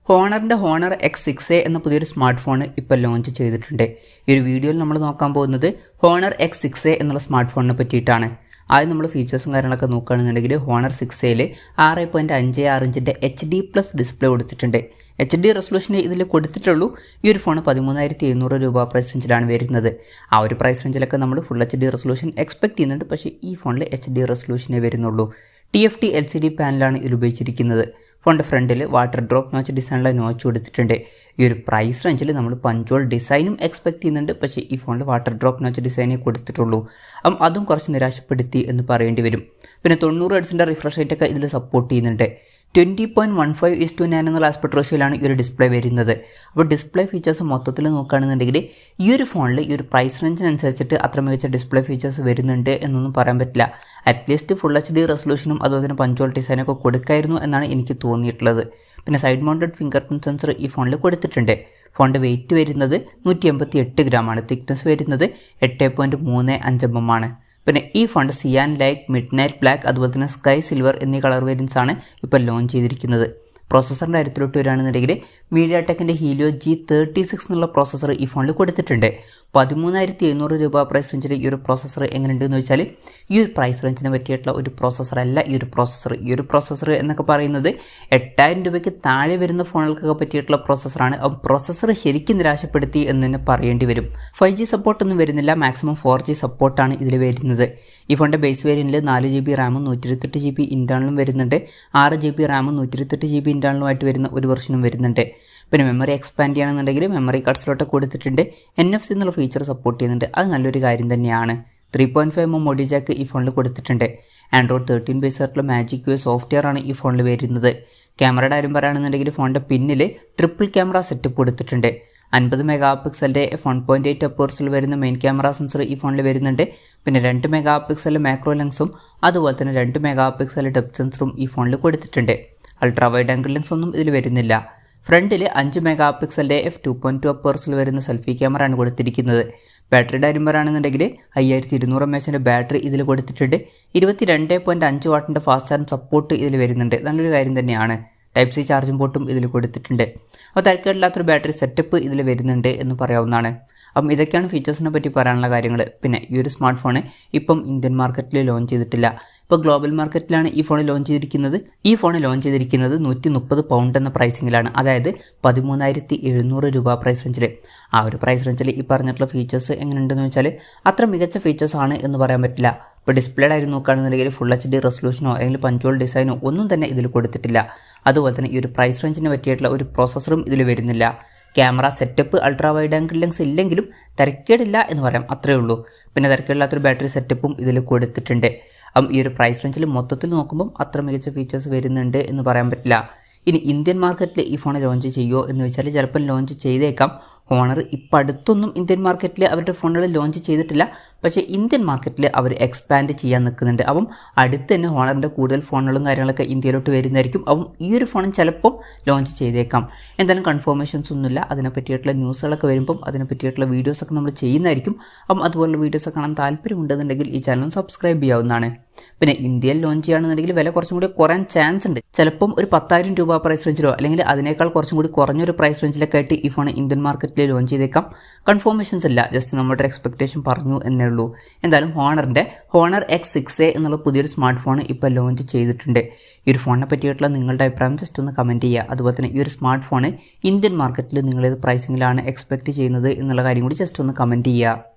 ഹോണറിൻ്റെ honour X6a എന്ന പുതിയൊരു smart phone ഇപ്പോൾ ലോഞ്ച് ചെയ്തിട്ടുണ്ട്. ഈ ഒരു വീഡിയോയിൽ നമ്മൾ നോക്കാൻ പോകുന്നത് ഹോണർ X6a എന്നുള്ള സ്മാർട്ട് ഫോണിനെ പറ്റിയിട്ടാണ്. ആദ്യം നമ്മൾ ഫീച്ചേഴ്സും കാര്യങ്ങളൊക്കെ നോക്കുകയാണെന്നുണ്ടെങ്കിൽ ഹോണർ 6aയിൽ 6.56 ഇഞ്ചിൻ്റെ HD+ ഡിസ്പ്ലേ കൊടുത്തിട്ടുണ്ട്. HD റെസൊല്യൂഷന് ഇതിൽ കൊടുത്തിട്ടുള്ളൂ. ഈ ഒരു ഫോൺ 13,700 രൂപ പ്രൈസ് റേഞ്ചിലാണ് വരുന്നത്. ആ ഒരു പ്രൈസ് റേഞ്ചിലൊക്കെ നമ്മൾ ഫുൾ HD റെസൊല്യൂഷൻ എക്സ്പെക്ട് ചെയ്യുന്നുണ്ട്. പക്ഷേ ഈ ഫോണിൽ HD റെസൊല്യൂഷനേ വരുന്നുള്ളൂ. TFT LCD പാനലാണ് ഇതിൽ ഉപയോഗിച്ചിരിക്കുന്നത്. ഫോണിൻ്റെ ഫ്രണ്ടിൽ വാട്ടർ ഡ്രോപ്പ് നോച്ച് ഡിസൈനിലെ നോച്ച് കൊടുത്തിട്ടുണ്ട്. ഈ ഒരു പ്രൈസ് റേഞ്ചിൽ നമ്മൾ പഞ്ചോൾ ഡിസൈനും എക്സ്പെക്ട് ചെയ്യുന്നുണ്ട്. പക്ഷേ ഈ ഫോണിൽ വാട്ടർ ഡ്രോപ്പ് നോച്ച് ഡിസൈനേ കൊടുത്തിട്ടുള്ളൂ. അതും കുറച്ച് നിരാശപ്പെടുത്തി എന്ന് പറയേണ്ടി വരും. പിന്നെ 90 ഹെർട്സിൻ്റെ റിഫ്രഷ് റേറ്റൊക്കെ ഇതിൽ സപ്പോർട്ട് ചെയ്യുന്നുണ്ട്. 20.15:9 എന്നുള്ള ആസ്പെക്ട് റേഷ്യോയിലാണ് ഈ ഒരു ഡിസ്പ്ലേ വരുന്നത്. അപ്പോൾ ഡിസ്പ്ലേ ഫീച്ചേഴ്സ് മൊത്തത്തിൽ നോക്കുകയാണെന്നുണ്ടെങ്കിൽ ഈ ഒരു ഫോണിൽ ഈ ഒരു പ്രൈസ് റേഞ്ചിനനുസരിച്ചിട്ട് അത്ര മികച്ച ഡിസ്പ്ലേ ഫീച്ചേഴ്സ് വരുന്നുണ്ട് എന്നൊന്നും പറയാൻ പറ്റില്ല. അറ്റ്ലീസ്റ്റ് ഫുൾ HD റെസൊല്യൂഷനും അതുപോലെ തന്നെ പഞ്ചോൾ ഡിസൈനൊക്കെ കൊടുക്കായിരുന്നു എന്നാണ് എനിക്ക് തോന്നിയിട്ടുള്ളത്. പിന്നെ side mounted finger print sensor ഈ ഫോണിൽ കൊടുത്തിട്ടുണ്ട്. ഫോണിൻ്റെ വെയിറ്റ് വരുന്നത് 188 ഗ്രാമാണ്. തിക്നെസ് വരുന്നത് 8.35 mm ആണ്. പിന്നെ ഈ ഫോൺ സിയാൻ ലൈക്ക്, മിഡ് നൈറ്റ് ബ്ലാക്ക്, അതുപോലെ തന്നെ സ്കൈ സിൽവർ എന്നീ കളർ വേരിയൻസ് ആണ് ഇപ്പോൾ ലോഞ്ച് ചെയ്തിരിക്കുന്നത്. പ്രോസസ്സറിൻ്റെ കാര്യത്തിലോട്ട് വരികയാണെന്നുണ്ടെങ്കിൽ മീഡിയാടെക്കിൻ്റെ ഹീലിയോ G36 എന്നുള്ള പ്രോസസ്സർ ഈ ഫോണിൽ കൊടുത്തിട്ടുണ്ട്. 13,700 രൂപ പ്രൈസ് റേഞ്ചിൽ ഈ ഒരു പ്രോസസ്സർ എങ്ങനെയുണ്ടെന്ന് വെച്ചാൽ ഈ ഒരു പ്രൈസ് റേഞ്ചിനെ പറ്റിയിട്ടുള്ള ഒരു പ്രോസസ്സർ അല്ല ഈ ഒരു പ്രോസസ്സർ. ഈ ഒരു പ്രോസസ്സർ എന്നൊക്കെ പറയുന്നത് 8,000 രൂപയ്ക്ക് താഴെ വരുന്ന ഫോണുകൾക്കൊക്കെ പറ്റിയിട്ടുള്ള പ്രോസസ്സറാണ്. പ്രോസസ്സർ ശരിക്കും നിരാശപ്പെടുത്തി എന്ന് തന്നെ പറയേണ്ടി വരും. 5G സപ്പോർട്ടൊന്നും വരുന്നില്ല. മാക്സിമം 4G സപ്പോർട്ടാണ് ഇതിൽ വരുന്നത്. ഈ ഫോണിൻ്റെ ബേസ് വേരിയൻറ്റിൽ 4GB റാമും 128GB ഇൻറ്റേർണലും വരുന്നുണ്ട്. 6GB റാമും 128GB ഇൻറ്റേർണലുമായിട്ട് വരുന്ന ഒരു വെർഷനും വരുന്നുണ്ട്. പിന്നെ മെമ്മറി എക്സ്പാൻഡ് ചെയ്യണമെന്നുണ്ടെങ്കിൽ മെമ്മറി കാർഡ് സ്ലോട്ട് കൊടുത്തിട്ടുണ്ട്. NFC എന്നുള്ള ഫീച്ചർ സപ്പോർട്ട് ചെയ്യുന്നുണ്ട്. അത് നല്ലൊരു കാര്യം തന്നെയാണ്. 3.5 mm ഓഡിയോ ജാക്ക് ഈ ഫോണിൽ കൊടുത്തിട്ടുണ്ട്. ആൻഡ്രോയിഡ് 13 ബേസ് ആയിട്ടുള്ള മാജിക് UI സോഫ്റ്റ്വെയർ ആണ് ഈ ഫോണിൽ വരുന്നത്. ക്യാമറയുടെ കാര്യം പറയുകയാണെന്നുണ്ടെങ്കിൽ ഫോണിൻ്റെ പിന്നിൽ ട്രിപ്പിൾ ക്യാമറ സെറ്റപ്പ് കൊടുത്തിട്ടുണ്ട്. 50 മെഗാപിക്സലിൻ്റെ f1.8 അപ്പേഴ്സിൽ വരുന്ന മെയിൻ ക്യാമറ സെൻസർ ഈ ഫോണിൽ വരുന്നുണ്ട്. പിന്നെ 2 മെഗാപിക്സൽ മാക്രോ ലെൻസും അതുപോലെ തന്നെ 2 മെഗാപിക്സൽ ഡെപ്ത് സെൻസറും ഈ ഫോണിൽ കൊടുത്തിട്ടുണ്ട്. അൾട്രാ വൈഡ് ആംഗിൾ ലെൻസ് ഒന്നും ഇതിൽ വരുന്നില്ല. ഫ്രണ്ടിൽ 5 മെഗാപിക്സലിൻ്റെ f2.2 അപ്പേഴ്സിൽ വരുന്ന സെൽഫി ക്യാമറ ആണ് കൊടുത്തിരിക്കുന്നത്. ബാറ്ററിയുടെ കാര്യം പറയുകയാണെന്നുണ്ടെങ്കിൽ 5200 mAh ബാറ്ററി ഇതിൽ കൊടുത്തിട്ടുണ്ട്. 22.5 വാട്ടിൻ്റെ ഫാസ്റ്റ് ചാർജ് സപ്പോർട്ട് ഇതിൽ വരുന്നുണ്ട്. നല്ലൊരു കാര്യം തന്നെയാണ്. Type C ചാർജിംഗ് പോർട്ടും ഇതിൽ കൊടുത്തിട്ടുണ്ട്. അപ്പോൾ തിരക്കേടില്ലാത്തൊരു ബാറ്ററി സെറ്റപ്പ് ഇതിൽ വരുന്നുണ്ട് എന്ന് പറയാവുന്നതാണ്. അപ്പം ഇതൊക്കെയാണ് ഫീച്ചേഴ്സിനെ പറ്റി പറയാനുള്ള കാര്യങ്ങൾ. പിന്നെ ഈ ഒരു സ്മാർട്ട് ഫോൺ ഇപ്പം ഇന്ത്യൻ മാർക്കറ്റിൽ ലോഞ്ച് ചെയ്തിട്ടില്ല. ഇപ്പോൾ ഗ്ലോബൽ മാർക്കറ്റിലാണ് ഈ ഫോൺ ലോഞ്ച് ചെയ്തിരിക്കുന്നത്. ഈ ഫോൺ ലോഞ്ച് ചെയ്തിരിക്കുന്നത് 130 പൗണ്ട് എന്ന പ്രൈസിങ്ങിലാണ്. അതായത് 13,700 രൂപ പ്രൈസ് റേഞ്ചിൽ. ആ ഒരു പ്രൈസ് റേഞ്ചിൽ ഈ പറഞ്ഞിട്ടുള്ള ഫീച്ചേഴ്സ് എങ്ങനെയുണ്ടെന്ന് വെച്ചാൽ അത്ര മികച്ച ഫീച്ചേഴ്സ് ആണ് എന്ന് പറയാൻ പറ്റില്ല. ഇപ്പോൾ ഡിസ്പ്ലേയുടെ കാര്യം നോക്കുകയാണെന്നുണ്ടെങ്കിൽ ഫുൾ HD റെസൊല്യൂഷനോ അല്ലെങ്കിൽ പഞ്ചോൾ ഡിസൈനോ ഒന്നും തന്നെ ഇതിൽ കൊടുത്തിട്ടില്ല. അതുപോലെ തന്നെ ഈ ഒരു പ്രൈസ് റേഞ്ചിന് പറ്റിയിട്ടുള്ള ഒരു പ്രോസസ്സറും ഇതിൽ വരുന്നില്ല. Camera setup ultra wide angle lens ഇല്ലെങ്കിലും തിരക്കേടില്ല എന്ന് പറയാം, അത്രയേ ഉള്ളൂ. പിന്നെ തിരക്കേടില്ലാത്തൊരു ബാറ്ററി സെറ്റപ്പും ഇതിൽ കൊടുത്തിട്ടുണ്ട്. ഈ ഒരു പ്രൈസ് റേഞ്ചിൽ മൊത്തത്തിൽ നോക്കുമ്പം അത്ര മികച്ച ഫീച്ചേഴ്സ് വരുന്നുണ്ട് എന്ന് പറയാൻ പറ്റില്ല. ഇനി ഇന്ത്യൻ മാർക്കറ്റിൽ ഈ ഫോൺ ലോഞ്ച് ചെയ്യുമോ എന്ന് വെച്ചാൽ ചിലപ്പോൾ ലോഞ്ച് ചെയ്തേക്കാം. ഹോണർ ഇപ്പം അടുത്തൊന്നും ഇന്ത്യൻ മാർക്കറ്റിൽ അവരുടെ ഫോണുകൾ ലോഞ്ച് ചെയ്തിട്ടില്ല. പക്ഷേ ഇന്ത്യൻ മാർക്കറ്റിൽ അവർ എക്സ്പാൻഡ് ചെയ്യാൻ നിൽക്കുന്നുണ്ട്. അപ്പം അടുത്ത് തന്നെ ഹോണറിൻ്റെ കൂടുതൽ ഫോണുകളും കാര്യങ്ങളൊക്കെ ഇന്ത്യയിലോട്ട് വരുന്നതായിരിക്കും. അപ്പം ഈ ഒരു ഫോണും ചിലപ്പം ലോഞ്ച് ചെയ്തേക്കാം. എന്തായാലും കൺഫർമേഷൻസ് ഒന്നുമില്ല. അതിനെ പറ്റിയിട്ടുള്ള ന്യൂസുകളൊക്കെ വരുമ്പം അതിനെ പറ്റിയിട്ടുള്ള വീഡിയോസൊക്കെ നമ്മൾ ചെയ്യുന്നതായിരിക്കും. അതുപോലുള്ള വീഡിയോസ് കാണാൻ താല്പര്യമുണ്ടെന്നുണ്ടെങ്കിൽ ഈ ചാനൽ സബ്സ്ക്രൈബ് ചെയ്യാവുന്നതാണ്. പിന്നെ ഇന്ത്യയിൽ ലോഞ്ച് ചെയ്യുകയാണെന്നുണ്ടെങ്കിൽ വില കുറച്ചും കൂടി കുറയാൻ ചാൻസ് ഉണ്ട്. ചിലപ്പം ഒരു 10,000 രൂപ പ്രൈസ് റേഞ്ചിലോ അല്ലെങ്കിൽ അതിനേക്കാൾ കുറച്ചും കൂടി കുറഞ്ഞൊരു പ്രൈസ് റേഞ്ചിലൊക്കെ ആയിട്ട് ഈ ഫോൺ ഇന്ത്യൻ മാർക്കറ്റിൽ ലോഞ്ച് ചെയ്തേക്കാം. കൺഫർമേഷൻസ് ഇല്ല, ജസ്റ്റ് നമ്മുടെ എക്സ്പെക്ടേഷൻ പറഞ്ഞു എന്നേ ഉള്ളൂ. എന്തായാലും ഹോണർ X6a എന്നുള്ള പുതിയൊരു സ്മാർട്ട് ഫോൺ ഇപ്പോൾ ലോഞ്ച് ചെയ്തിട്ടുണ്ട്. ഈ ഒരു ഫോണിനെ പറ്റിയിട്ടുള്ള നിങ്ങളുടെ അഭിപ്രായം ജസ്റ്റ് ഒന്ന് കമൻറ്റ് ചെയ്യുക. അതുപോലെ തന്നെ ഈ ഒരു സ്മാർട്ട് ഫോൺ ഇന്ത്യൻ മാർക്കറ്റിൽ നിങ്ങളേത് പ്രൈസിങ്ങിലാണ് എക്സ്പെക്ട് ചെയ്യുന്നത് എന്നുള്ള കാര്യം കൂടി ജസ്റ്റ് ഒന്ന് കമൻറ്റ് ചെയ്യുക.